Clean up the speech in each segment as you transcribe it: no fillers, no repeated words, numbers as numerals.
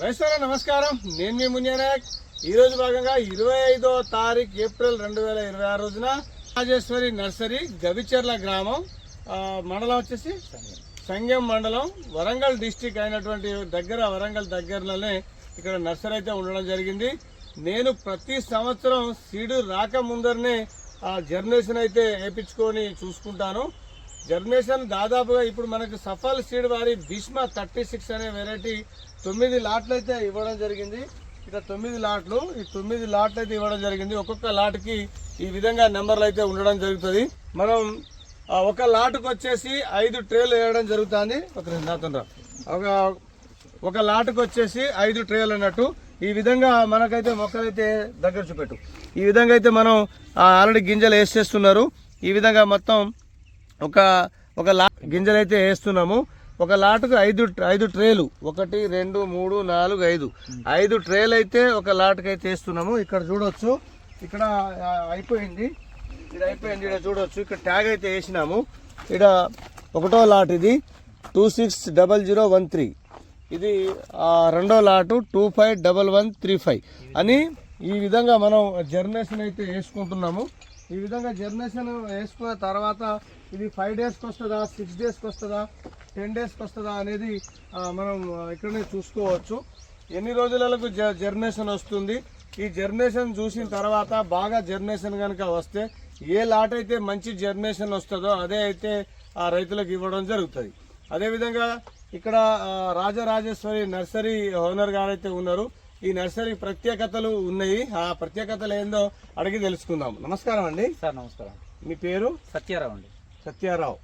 రైతులకు నమస్కారం. నేను మీ మున్యానాయక్. ఈ రోజు భాగంగా 25వ తారీఖు ఏప్రిల్ 2026 రోజున రాజేశ్వరి నర్సరీ గవిచర్ల గ్రామం మండలం వచ్చేసి సంగం మండలం వరంగల్ డిస్టిక్ అయినటువంటి వరంగల్ దగ్గరలోనే ఇక్కడ నర్సరీ అయితే ఉండడం జరిగింది. నేను ప్రతి సంవత్సరం సీడు రాకముందరనే జర్మినేషన్ అయితే వేయించుకొని చూసుకుంటాను. జర్మినేషన్ దాదాపుగా ఇప్పుడు మనకు సఫల్ సీడ్ వారి భీష్మ 36 అనే వెరైటీ 9 లాట్లు అయితే ఇవ్వడం జరిగింది. ఇక 9 లాట్లు, ఈ 9 లాట్లు అయితే ఇవ్వడం జరిగింది. ఒక్కొక్క లాట్కి ఈ విధంగా నెంబర్లు అయితే ఉండడం జరుగుతుంది. మనం ఒక లాట్కి వచ్చేసి 5 ట్రేలు వేయడం జరుగుతుంది. ఒక లాట్కి వచ్చేసి 5 ట్రేలు అన్నట్టు. ఈ విధంగా మనకైతే మొక్కలైతే దగ్గర చూపెట్టు. ఈ విధంగా అయితే మనం ఆల్రెడీ గింజలు వేసేస్తున్నారు. ఈ విధంగా మొత్తం ఒక లాట్ గింజలు అయితే వేస్తున్నాము. ఒక లాట్కు 5 ట్రేలు, 1 2 3 4 5 ట్రేలు అయితే ఒక లాట్కి అయితే వేస్తున్నాము. ఇక్కడ చూడొచ్చు, ఇక్కడ అయిపోయింది. ఇక్కడ చూడొచ్చు, ఇక్కడ ట్యాగ్ అయితే వేసినాము. ఇక్కడ 1వ లాట్ ఇది 260013, ఇది 2వ లాటు 251135 అని ఈ విధంగా మనం జర్మినేషన్ అయితే వేసుకుంటున్నాము. ఈ విధంగా జర్మినేషన్ వేసుకున్న తర్వాత ఇది 5 డేస్కి వస్తుందా, 6 డేస్కి వస్తుందా, 10 డేస్కి వస్తుందా అనేది మనం ఇక్కడనే చూసుకోవచ్చు. ఎన్ని రోజులకు జర్మినేషన్ వస్తుంది. ఈ జర్మినేషన్ చూసిన తర్వాత బాగా జర్మినేషన్ కనుక వస్తే ఏ లాట్ అయితే మంచి జర్మినేషన్ వస్తుందో అదే అయితే ఆ రైతులకు ఇవ్వడం జరుగుతుంది. అదేవిధంగా ఇక్కడ రాజరాజేశ్వరి నర్సరీ ఓనర్ గారు అయితే ఉన్నారు. ఈ నర్సరీ ప్రత్యేకతలు ఉన్నాయి. ఆ ప్రత్యేకతలు ఏందో అడిగి తెలుసుకుందాం. నమస్కారం అండి. సార్ నమస్కారం. మీ పేరు? సత్యారావు అండి. సత్యారావు.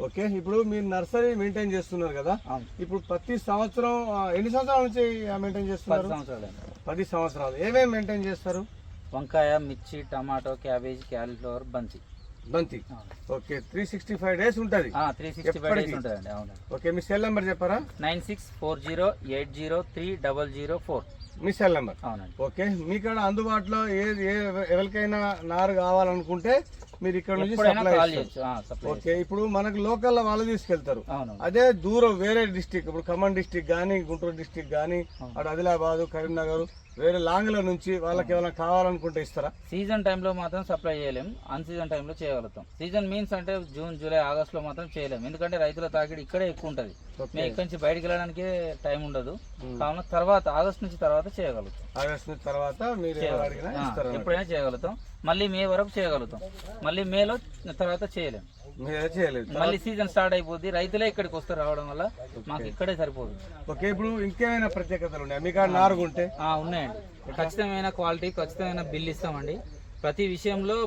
ఓకే, ఇప్పుడు మీరు నర్సరీ మెయింటైన్ చేస్తున్నారు కదా, ఇప్పుడు ప్రతి సంవత్సరం ఎన్ని సంవత్సరాల నుంచి మెయింటైన్ చేస్తున్నారు? 10 సంవత్సరాలు. ఏమేమి మెయింటైన్ చేస్తారు? వంకాయ, మిర్చి, టమాటో, క్యాబేజ్, క్యాలీఫ్లవర్, బంతి. ఓకే, 365 డేస్ ఉంటుంది. 365 డేస్ ఉంటుందండి. అవును. ఓకే, మీ సెల్ నెంబర్ చెప్పారా? 9640803004. మీ సెల్ నెంబర్. అవునండి. ఓకే, మీకాడ అందుబాటులో ఎవరికైనా నారు కావాలనుకుంటే మీరు ఇక్కడ నుంచి సప్లై చేయొచ్చు. ఓకే, ఇప్పుడు మనకు లోకల్ వాళ్ళు తీసుకెళ్తారు. అదే దూరం వేరే డిస్టిక్, ఇప్పుడు ఖమ్మం డిస్టిక్ కానీ, గుంటూరు డిస్టిక్ కానీ, అటు ఆదిలాబాద్, కరీంనగర్, వేరే లాంగ్ లో నుంచి వాళ్ళకి ఏమైనా కావాలనుకుంటే ఇస్తారా? సీజన్ టైంలో మాత్రం సప్లై చేయలేము, అన్ సీజన్ టైంలో చేయగలుగుతాం. సీజన్ మీన్స్ అంటే జూన్, జూలై, ఆగస్ట్ లో మాత్రం చేయలేము. ఎందుకంటే రైతుల తాకిడి ఇక్కడే ఎక్కువ ఉంటుంది. మేము ఇక్కడి నుంచి బయటకు వెళ్ళడానికి టైం ఉండదు. కావున తర్వాత ఆగస్ట్ నుంచి తర్వాత చేయగలుగుతాం. ఆగస్ట్ నుంచి తర్వాత మీరు ఎప్పుడైనా చేయగలుగుతాం. మళ్ళీ మే వరకు చేయగలుగుతాం. మళ్ళీ మేలో తర్వాత చేయలేము. మళ్ళీ సీజన్ స్టార్ట్ అయిపోద్ది. రైతులే ఇక్కడికి వస్తారు. రావడం వల్ల మాకు ఇక్కడే సరిపోదు. ఓకే, ఇప్పుడు ఇంకేమైనా ప్రత్యేకతలు ఉన్నాయి మీకు? నారుగుంటే ఉన్నాయండి. ఖచ్చితమైన క్వాలిటీ, ఖచ్చితమైన బిల్ ఇస్తామండి. ప్రతి విషయంలో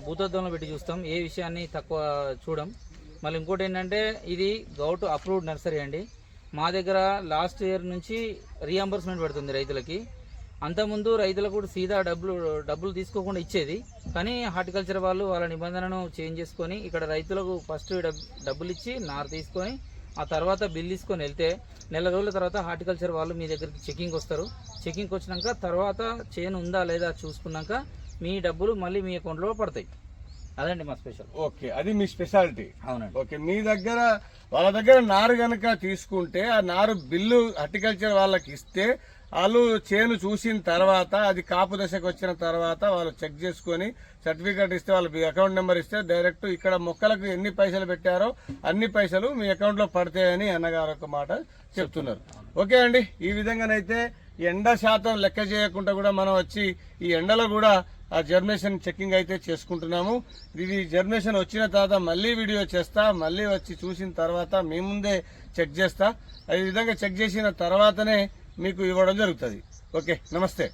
భూతత్వంలో పెట్టి చూస్తాం. ఏ విషయాన్ని తక్కువ చూడం. మళ్ళీ ఇంకోటి ఏంటంటే ఇది గౌట్ అప్రూవ్డ్ నర్సరీ అండి. మా దగ్గర లాస్ట్ ఇయర్ నుంచి రీఎంబర్స్మెంట్ పెడుతుంది రైతులకి. అంతకుముందు రైతులకు కూడా సీదా డబ్బులు తీసుకోకుండా ఇచ్చేది. కానీ హార్టికల్చర్ వాళ్ళు వాళ్ళ నిబంధనను చేంజ్ చేసుకొని ఇక్కడ రైతులకు ఫస్ట్ డబ్బులు ఇచ్చి నారు తీసుకొని ఆ తర్వాత బిల్ తీసుకొని వెళ్తే నెల రోజుల తర్వాత హార్టికల్చర్ వాళ్ళు మీ దగ్గరికి చెకింగ్ వస్తారు. చెకింగ్ వచ్చినాక తర్వాత చేను ఉందా లేదా చూసుకున్నాక మీ డబ్బులు మళ్ళీ మీ అకౌంట్లో పడతాయి. అదండి మా స్పెషల్. ఓకే, అది మీ స్పెషాలిటీ. అవునండి. ఓకే, మీ దగ్గర వాళ్ళ దగ్గర నారు కనుక తీసుకుంటే ఆ నారు బిల్లు హార్టికల్చర్ వాళ్ళకి ఇస్తే వాళ్ళు చేను చూసిన తర్వాత అది కాపు దశకు వచ్చిన తర్వాత వాళ్ళు చెక్ చేసుకొని సర్టిఫికేట్ ఇస్తే వాళ్ళ అకౌంట్ నెంబర్ ఇస్తే డైరెక్ట్ ఇక్కడ మొక్కలకు ఎన్ని పైసలు పెట్టారో అన్ని పైసలు మీ అకౌంట్ లో పడతాయని అన్నగారు ఒక మాట చెప్తున్నారు. ఓకే అండి, ఈ విధంగానైతే ఎండ శాతం లెక్క చేయకుండా కూడా మనం వచ్చి ఈ ఎండలో కూడా ఆ జర్మినేషన్ చెకింగ్ అయితే చేసుకుంటున్నాము. ఇది జర్మినేషన్ వచ్చిన తర్వాత మళ్ళీ వీడియో చేస్తా, మళ్ళీ వచ్చి చూసిన తర్వాత మీ ముందే చెక్ చేస్తా. ఈ విధంగా చెక్ చేసిన తర్వాతనే మీకు ఇవ్వడం జరుగుతుంది. ఓకే, నమస్తే.